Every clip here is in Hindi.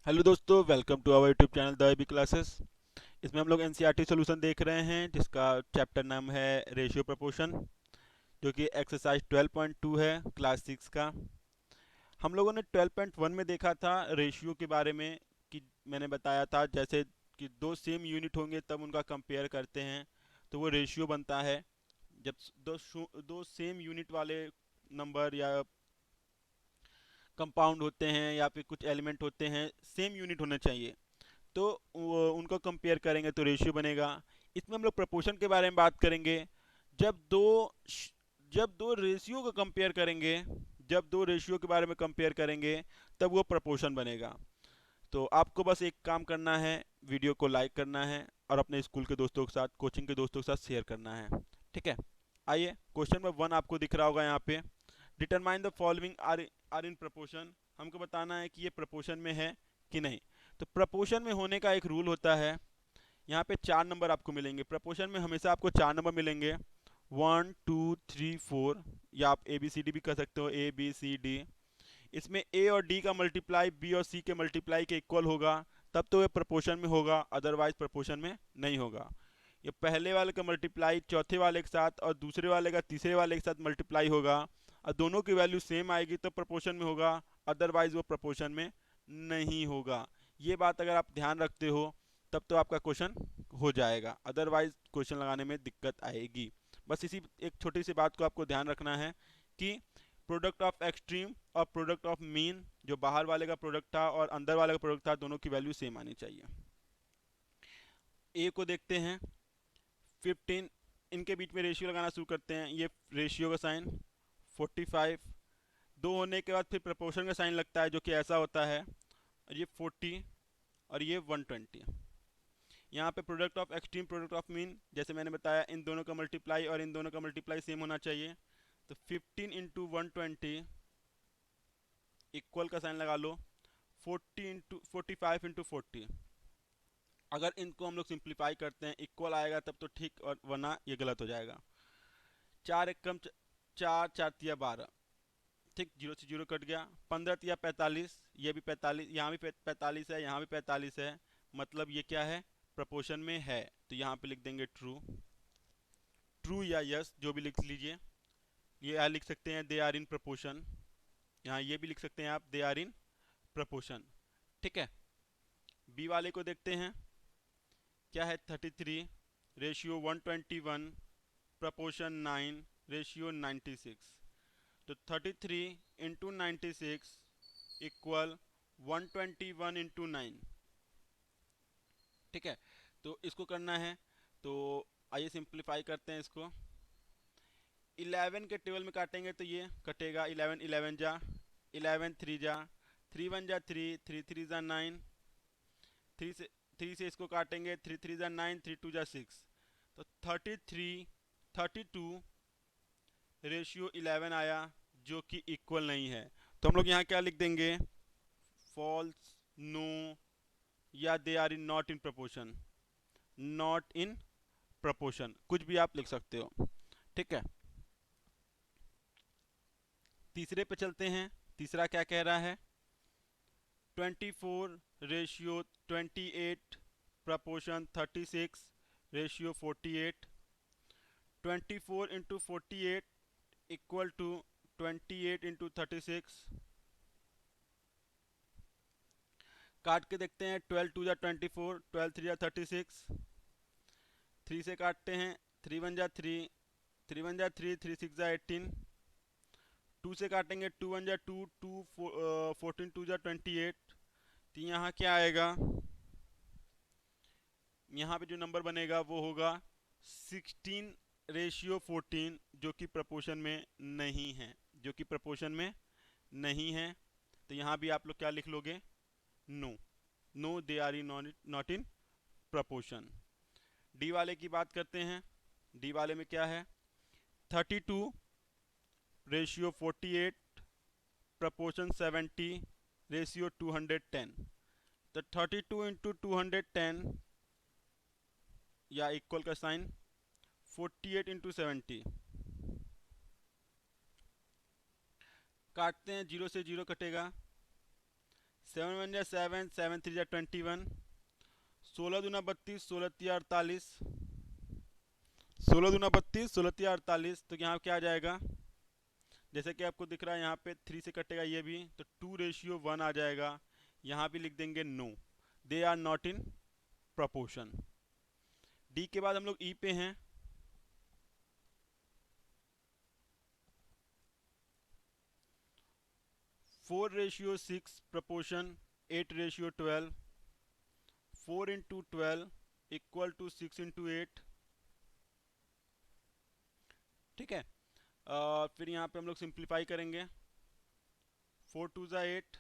हेलो दोस्तों, welcome to our YouTube channel the I B classes. इसमें हम लोग एनसीईआरटी सॉल्यूशन देख रहे हैं जिसका चैप्टर नाम है रेशियो प्रोपोर्शन, जो कि एक्सरसाइज 12.2 है क्लास 6 का। हम लोगों ने 12.1 में देखा था रेशियो के बारे में कि मैंने बताया था जैसे कि दो सेम यूनिट होंगे तब उनका कंपेयर करते हैं तो वो रेशियो बनता है। जब दो सेम यूनिट वाले नंबर या कंपाउंड होते हैं या फिर कुछ एलिमेंट होते हैं सेम यूनिट होना चाहिए, तो उनको कंपेयर करेंगे तो रेशियो बनेगा। इसमें हम लोग प्रपोर्शन के बारे में बात करेंगे। जब दो जब दो रेशियो को कंपेयर करेंगे, जब दो रेशियो के बारे में कंपेयर करेंगे तब वो प्रपोर्शन बनेगा। तो आपको बस एक काम करना है, वीडियो को लाइक करना है और अपने स्कूल के दोस्तों के साथ, कोचिंग के दोस्तों के साथ शेयर करना है। ठीक है, आइए क्वेश्चन नंबर 1 आपको दिख रहा होगा यहाँ पे। Determine the following are in proportion. हमको बताना है कि ये प्रपोर्शन में है कि नहीं। तो प्रपोर्शन में होने का एक रूल होता है। यहाँ पे 4 नंबर आपको मिलेंगे प्रपोर्शन में, हमेशा आपको 4 नंबर मिलेंगे, 1 2 3 4। या आप ए बी सी डी भी कर सकते हो, ABCD। इसमें ए और डी का मल्टीप्लाई बी और सी के मल्टीप्लाई के इक्वल होगा, तब तो ये प्रपोर्शन में होगा, अदरवाइज प्रपोर्शन में नहीं होगा। ये पहले वाले का मल्टीप्लाई चौथे वाले के साथ और दूसरे वाले का तीसरे वाले के साथ मल्टीप्लाई होगा और दोनों की वैल्यू सेम आएगी तो प्रपोर्शन में होगा, अदरवाइज वो प्रपोर्शन में नहीं होगा। ये बात अगर आप ध्यान रखते हो तब तो आपका क्वेश्चन हो जाएगा, अदरवाइज क्वेश्चन लगाने में दिक्कत आएगी। बस इसी एक छोटी सी बात को आपको ध्यान रखना है कि प्रोडक्ट ऑफ एक्सट्रीम और प्रोडक्ट ऑफ मीन, जो बाहर वाले का प्रोडक्ट था और अंदर वाले का प्रोडक्ट था, दोनों की वैल्यू सेम आनी चाहिए। ए को देखते हैं 15, इनके बीच में रेशियो लगाना शुरू करते हैं। ये रेशियो का साइन 45, दो होने के बाद फिर प्रपोर्शन का साइन लगता है जो कि ऐसा होता है, और ये 40 और ये 120। यहाँ पे product of extreme product of mean, जैसे मैंने बताया इन दोनों का मल्टीप्लाई और इन दोनों का मल्टीप्लाई सेम होना चाहिए। तो 15 × 120 इक्वल का साइन लगा लो 45 × 40। अगर इनको हम लोग सिंप्लीफाई करते हैं इक्वल आएगा तब तो ठीक, और वरना ये गलत हो जाएगा। चार एक कम चार, चार तिया 12, ठीक, जीरो से जीरो कट गया। 15 तिया 45, ये भी 45, यहाँ भी 45 है, यहाँ भी 45 है, मतलब ये क्या है, प्रपोर्शन में है। तो यहाँ पे लिख देंगे ट्रू। ट्रू या यस जो भी लिख लीजिए। ये यहाँ लिख सकते हैं दे आर इन प्रपोर्शन, यहाँ ये भी लिख सकते हैं आप दे आर इन प्रपोर्शन। ठीक है, बी वाले को देखते हैं। क्या है, 33 रेशियो 121 प्रपोर्शन 9 रेशियो 96। तो 33 × 96 इक्वल 121 × 9। ठीक है, तो इसको करना है, तो आइए सिंप्लीफाई करते हैं इसको। 11 के टेबल में काटेंगे तो ये कटेगा 11 11 जा, 11 3 जा, 3 1 जा 3, 3 3 जा 9, 3 से इसको काटेंगे, 3 3 जा 9, 3 2 जा 6। तो 32 रेशियो 11 आया, जो कि इक्वल नहीं है। तो हम लोग यहाँ क्या लिख देंगे, फॉल्स, नो, या they are in not in proportion. Not in proportion कुछ भी आप लिख सकते हो। ठीक है, तीसरे पे चलते हैं। तीसरा क्या कह रहा है, 24 ratio 28 proportion 36 ratio 48। 24 × 48 equal to 28 × 36। काट के देखते हैं, 12 2 जा 24, 12 3 जा 36। 3 से काटते हैं, 3 1 जा 3, 3 1 जा 3, 3 6 जा 18। 2 से काटेंगे, 2 1 जा 2, 2 14 2 जा 28। तो यहाँ क्या आएगा, यहाँ पे जो नंबर बनेगा वो होगा 16 रेशियो 14, जो कि प्रपोर्शन में नहीं है, जो कि प्रपोर्शन में नहीं है। तो यहाँ भी आप लोग क्या लिख लोगे, no, no they are in not in proportion. D वाले की बात करते हैं। डी वाले में क्या है, 32 रेशियो 48 प्रपोर्शन 70 रेशियो 210। तो 32 × 210 या इक्वल का साइन 48 × 70। काटते हैं, जीरो से जीरो कटेगा, 7 1 जा 7, 7 3 जा 21, 16 दूना 32, 16 तिया 48, 16 दूना 32, 16 तिया 48। तो यहाँ क्या आ जाएगा, जैसे कि आपको दिख रहा है यहाँ पे 3 से कटेगा ये भी, तो 2:1 आ जाएगा। यहाँ भी लिख देंगे no, they are not in proportion. D के बाद हम लोग ई पे हैं। 4:6 proportion 8:12, 4 into 12 equal to 6 into 8। ठीक है, फिर यहाँ पे हम लोग सिंप्लीफाई करेंगे। 4 2 ज़ा 8,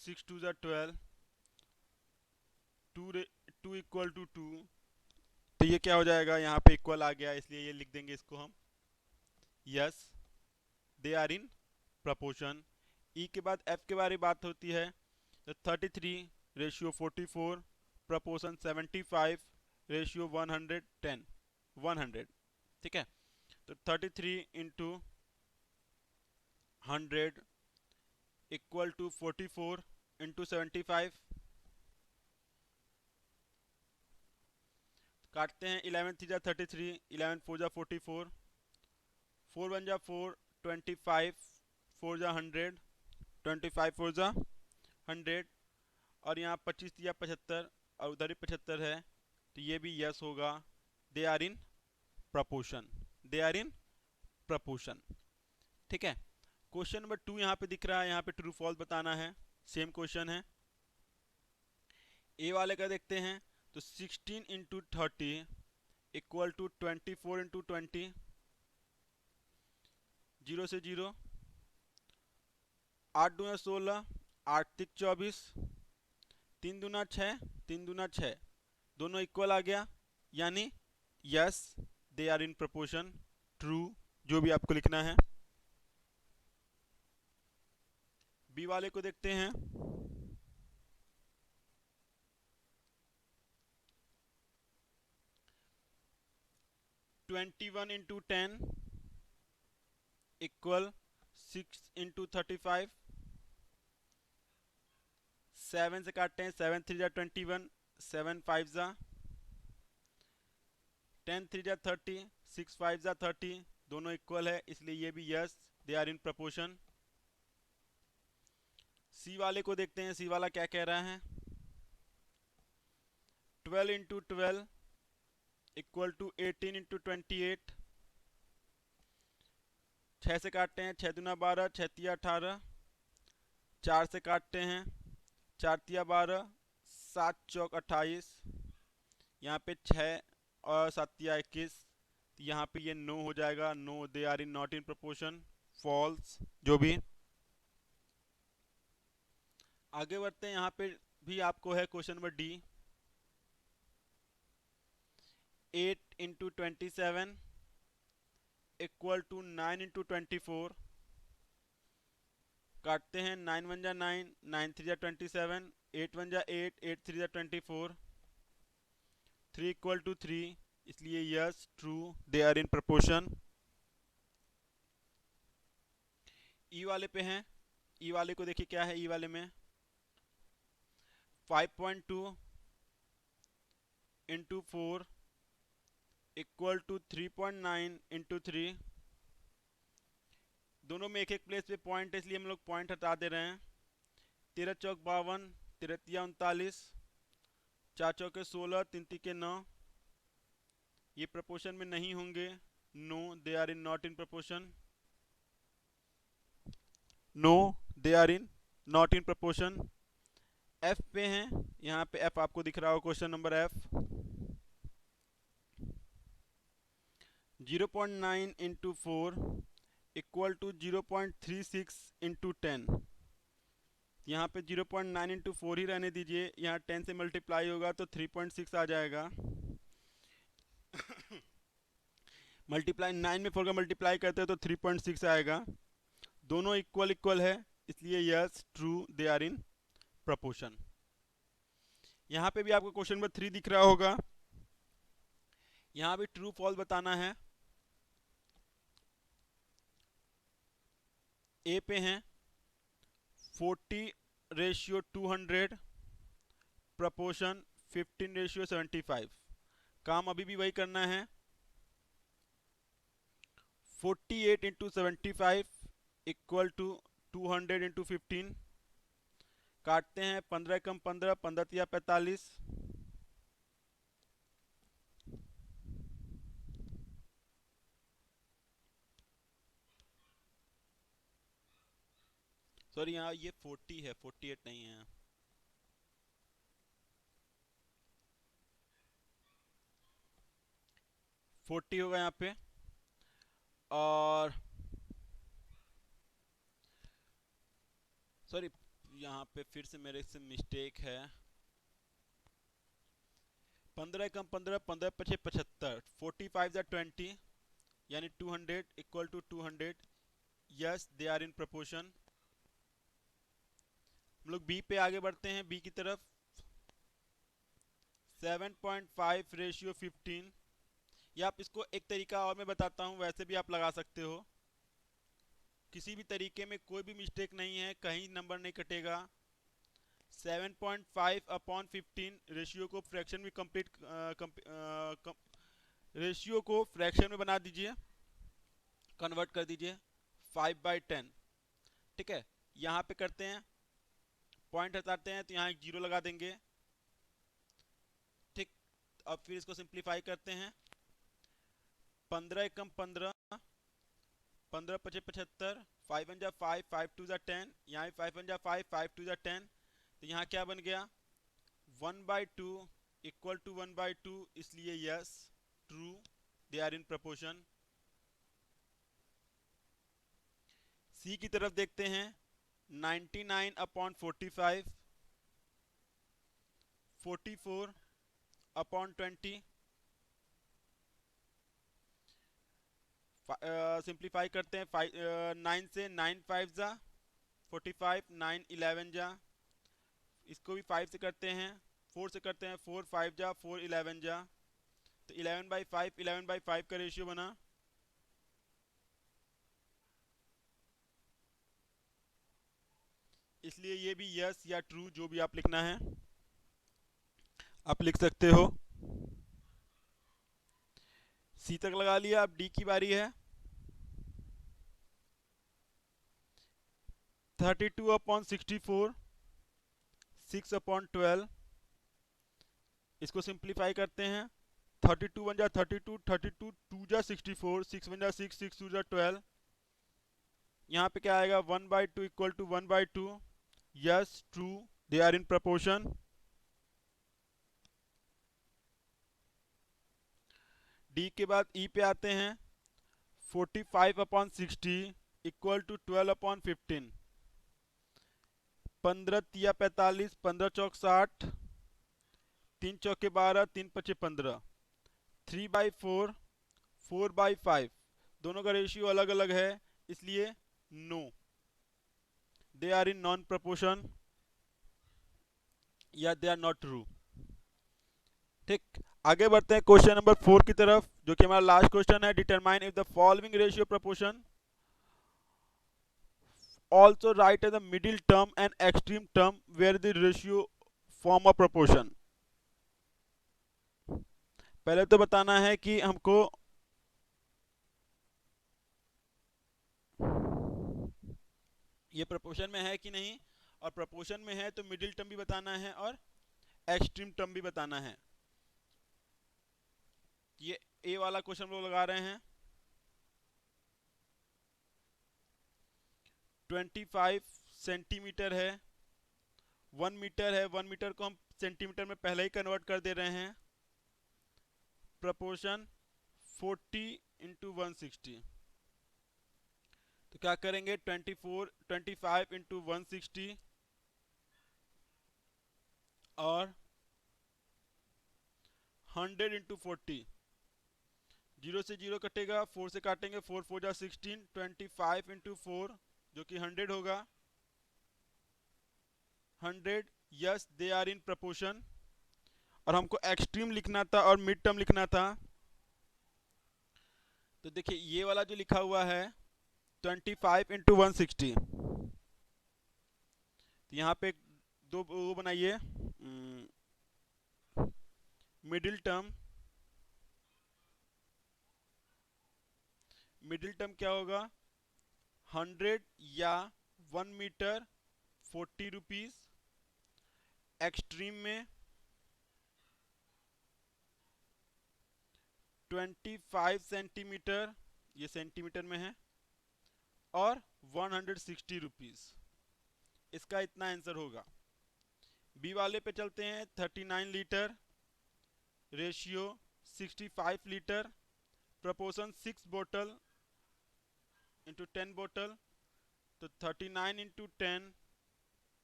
6 2 ज़ा 12, 2 इक्वल टू 2। तो ये क्या हो जाएगा, यहाँ पे इक्वल आ गया, इसलिए ये लिख देंगे इसको हम yes, they are in proportion. E के बाद एफ के बारे में बात होती है, तो 33:44, प्रपोर्शन 75 रेशियो 110, 100। ठीक है, तो 33 इंटू 100 इक्वल टू 44 इंटू 75। काटते हैं, 11 3 जा 33, 11 4 जा 44, 4 1 जा 4, 25 4 जा 100, 25 4 जा 100, और यहाँ 25 या 75 और उधर ही 75 है, तो ये भी यस होगा, they are in proportion, they are in proportion. ठीक है, क्वेश्चन नंबर 2 यहाँ पे दिख रहा है, यहाँ पे ट्रू फॉल्स बताना है, सेम क्वेश्चन है। ए वाले का देखते हैं, तो 16 इंटू 30 इक्वल टू 24 इंटू 20, 0 से 0, 8 दूना 16, 8 तिक 24, 3 दूना 6, 3 दूना 6, दोनों इक्वल आ गया, यानी yes they are in proportion, true, जो भी आपको लिखना है। बी वाले को देखते हैं, 21 इंटू 10 इक्वल 6 इंटू 35, 7 से काटते हैं, 7 3 जा 21, 7 5 जा 10 3 जा 30, 6 5 जा 30, दोनों इक्वल है, इसलिए ये भी yes, they are in proportion. C वाले को देखते हैं, सी वाला क्या कह रहा है, 12 इंटू 12 इक्वल टू 18 इंटू 28, 6 से काटते हैं, 6 दूना 12, 6 तिया 18, 4 से काटते हैं, 4 तिया 12, 7 चौक 28, यहाँ पे 6 और 7 तिया 21, तो यहाँ पे ये नो हो जाएगा, no they are in not in proportion, false, जो भी। आगे बढ़ते हैं, यहाँ पे भी आपको है question number D, 8 into 27 equal to 9 into 24, काटते हैं, 9 1 जा 9, 9 3 जा 27, 8 1 जा 8, 8 3 जा 24, 3 इक्वल टू 3, इसलिए yes true, they are in proportion. E वाले पे हैं, ई वाले को देखिए क्या है, ई वाले में 5.2 इंटू 4 इक्वल टू 3.9 इंटू 3, दोनों में एक एक प्लेस पे पॉइंट है, इसलिए हम लोग पॉइंट हटा दे रहे हैं। 13 चौक 52, 13 तिया 39, 4 चौके 16, 3 तिके 9, ये प्रपोर्शन में नहीं होंगे, no they are in not in proportion, no they are in not in proportion. F पे हैं, यहाँ पे एफ आपको दिख रहा हो, question number F, 0.9 into 4 equal to 0.36 into 10, यहाँ पे 0.9 इंटू 4 ही रहने दीजिए, यहाँ 10 से मल्टीप्लाई होगा तो 3.6 आ जाएगा। मल्टीप्लाई 9 में 4 का मल्टीप्लाई करते हैं तो 3.6 आएगा, दोनों इक्वल इक्वल है, इसलिए yes true they are in proportion. यहाँ पे भी आपको क्वेश्चन नंबर 3 दिख रहा होगा, यहाँ भी ट्रू फॉल्स बताना है। ए पे हैं, 40 रेशियो 200, प्रपोर्शन 15:75। काम अभी भी वही करना है। 48 इंटू 75 इक्वल टू 200 इंटू 15। काटते हैं, 15 कम 15, 15 तिया 45। सॉरी, यहाँ ये 40 है, 48 नहीं है। फोर्टी होगा यहाँ पे। और सॉरी, यहाँ पे फिर से मेरे से मिस्टेक है। 15 कम 15, 15 पचे 75, 45 या 20, यानी 200 equal to 200। Yes, they are in proportion. हम लोग बी पे आगे बढ़ते हैं, बी की तरफ। 7.5 रेशियो 15। या आप इसको एक तरीका और मैं बताता हूँ, वैसे भी आप लगा सकते हो। किसी भी तरीके में कोई भी मिस्टेक नहीं है, कहीं नंबर नहीं कटेगा। 7.5 अपॉन 15, रेशियो को फ्रैक्शन में रेशियो को फ्रैक्शन में बना दीजिए, कन्वर्ट कर दीजिए। 5/10, ठीक है। यहाँ पे करते हैं, पॉइंट हटाते हैं तो यहाँ एक जीरो लगा देंगे, ठीक। अब फिर इसको सिंप्लीफाई करते हैं। 15 एकम 15, 15 पचे 75, 5 1 जा 5, 5 2 जा 10, यहाँ भी 5 1 जा 5, 5 2 जा 10। तो यहाँ क्या बन गया, 1/2 इक्वल टू 1/2, इसलिए yes, true, they are in proportion. C की तरफ देखते हैं। 99 अपॉन 45, 44 अपॉन 20। सिंप्लीफाई करते हैं, 9 से 9 5 जा 45, 9 11 जा। इसको भी 5 से करते हैं, 4 से करते हैं, 4 5 जा 4 11 जा। तो 11/5, 11/5 का रेशियो बना। इसलिए ये भी यस या ट्रू, जो भी आप लिखना है आप लिख सकते हो। सी तक लगा लिया, अब डी की बारी है। 32 अपॉन 64, 6 अपॉन 12। इसको सिंप्लीफाई करते हैं। 32 1 जा 32, 32 2 जा 64, 6 1 जा 6, 6 2 जा 12। यहाँ पे क्या आएगा, 1/2 equal to 1/2। Yes, true, they are in proportion. D के बाद ई पे आते हैं। 45 अपॉन 60 इक्वल टू 12 अपॉन 15। 15 तिया 45, 15 चौक 60, 3 चौके 12, 3 पचे 15। 3/4, 4/5, दोनों का रेशियो अलग अलग है, इसलिए no, they are in non proportion, या दे आर नॉट ट्रू। ठीक, आगे बढ़ते हैं क्वेश्चन नंबर 4 की तरफ, जो कि हमारा लास्ट क्वेश्चन है। Determine if the following ratio proportion also write as a middle term and extreme term where the ratio form a proportion। पहले तो बताना है कि हमको ये प्रोपोर्शन में है कि नहीं, और प्रोपोर्शन में है तो मिडिल टर्म भी बताना है और एक्सट्रीम टर्म भी बताना है। ये ए वाला क्वेश्चन लोग लगा रहे हैं। 25 सेंटीमीटर है, 1 मीटर है, 1 मीटर को हम सेंटीमीटर में पहले ही कन्वर्ट कर दे रहे हैं। प्रोपोर्शन 40 इंटू 160, तो क्या करेंगे, 25 इंटू 160 और 100 इंटू 40। 0 से 0 कटेगा, 4 से काटेंगे, 4 4 जा 16, 25 इंटू 4 जो कि 100 होगा। 100, yes, they are in proportion. और हमको एक्सट्रीम लिखना था और मिड टर्म लिखना था। तो देखिए ये वाला जो लिखा हुआ है 25 इंटू 160, तो यहाँ पे दो वो बनाइए, मिडिल टर्म। मिडिल टर्म क्या होगा, 100 या 1 मीटर 40 रुपीज। एक्सट्रीम में 25 सेंटीमीटर, ये सेंटीमीटर में है, और 160 रुपीज। इसका इतना आंसर होगा। बी वाले पे चलते हैं। 39 लीटर, रेशियो 65 लीटर, प्रपोर्शन 6 बोतल इंटू 10 बोतल। तो 39 × 10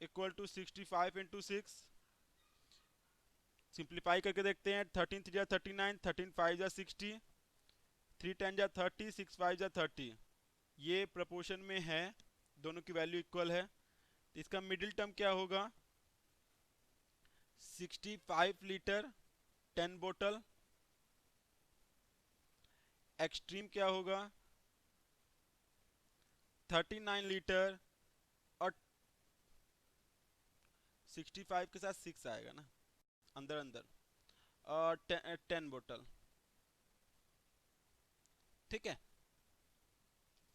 इक्वल टू 65 × 6। सिंप्लीफाई करके देखते हैं। 13 3 39, 13 5 60, 3 10 30, 6 5 30। ये प्रपोर्शन में है, दोनों की वैल्यू इक्वल है। तो इसका मिडिल टर्म क्या होगा, 65 लीटर 10 बोतल। एक्सट्रीम क्या होगा, 39 लीटर और 65 के साथ 6 आएगा ना, अंदर अंदर, और 10 बोतल। ठीक है।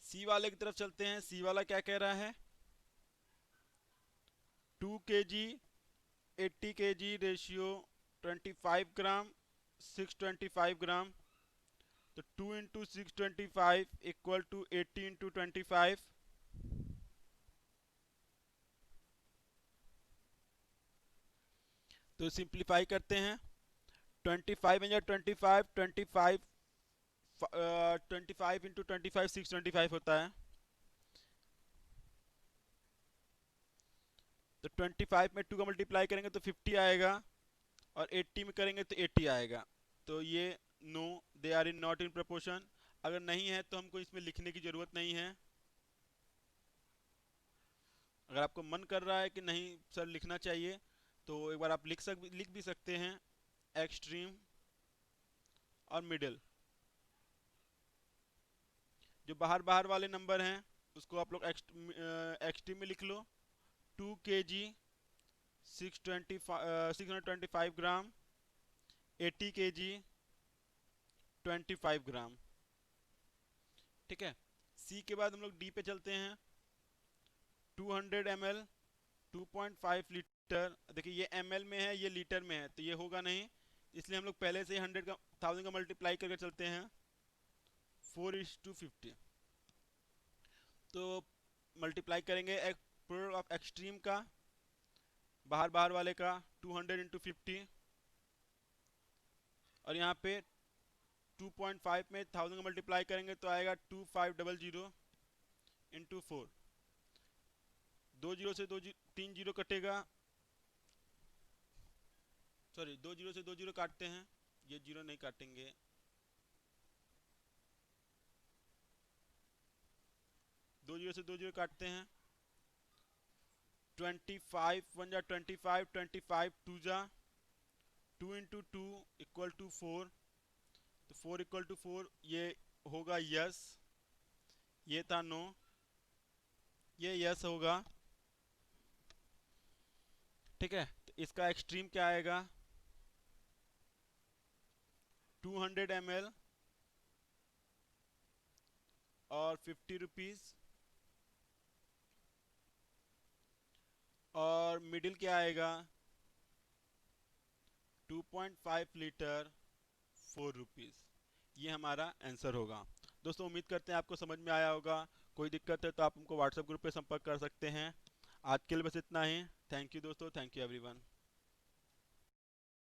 सी वाले की तरफ चलते हैं। सी वाला क्या कह रहा है, 2 kg 80 kg, रेशियो 25 ग्राम 625 ग्राम। तो 2 × 625 इक्वल टू 80 × 25। तो सिंप्लीफाई करते हैं। 25 में 25, 25 25 × 25 625 होता है। तो 25 में 2 का मल्टीप्लाई करेंगे तो 50 आएगा, और 80 में करेंगे तो 80 आएगा। तो ये no, they are in not in proportion. अगर नहीं है तो हमको इसमें लिखने की जरूरत नहीं है। अगर आपको मन कर रहा है कि नहीं सर लिखना चाहिए, तो एक बार आप लिख भी सकते हैं, एक्सट्रीम और मिडिल। जो बाहर बाहर वाले नंबर हैं उसको आप लोग एक्सट्रीम में लिख लो। 2 kg 625 ग्राम, 80 kg 25 ग्राम। ठीक है। सी के बाद हम लोग डी पे चलते हैं। 200 ml 2.5 लीटर। देखिए ये ml में है, ये लीटर में है, तो ये होगा नहीं, इसलिए हम लोग पहले से ही 100 का 1000 का मल्टीप्लाई करके चलते हैं। 4:50। तो मल्टीप्लाई करेंगे प्रोडक्ट ऑफ एक्सट्रीम का, बाहर बाहर वाले का, 200 × 50, और यहाँ पे 2.5 में 1000 का मल्टीप्लाई करेंगे तो आएगा 2500 × 4। 2 जीरो से 3 जीरो कटेगा, सॉरी 2 जीरो से 2 जीरो काटते हैं, ये जीरो नहीं काटेंगे। 2 जीरो से 2 जीरो काटते हैं। 25 1 जा 25, 25 2 जा 2 × 2 इक्वल टू 4। तो 4 इक्वल टू 4, ये होगा यस, ये था नो, ये यस होगा। ठीक है। तो इसका एक्सट्रीम क्या आएगा, 200 ml और 50 रुपीज, और मिडिल क्या आएगा, 2.5 लीटर 4 रुपीज। ये हमारा आंसर होगा। दोस्तों उम्मीद करते हैं आपको समझ में आया होगा। कोई दिक्कत है तो आप हमको व्हाट्सएप ग्रुप पे संपर्क कर सकते हैं। आज के लिए बस इतना ही। थैंक यू दोस्तों, थैंक यू एवरीवन।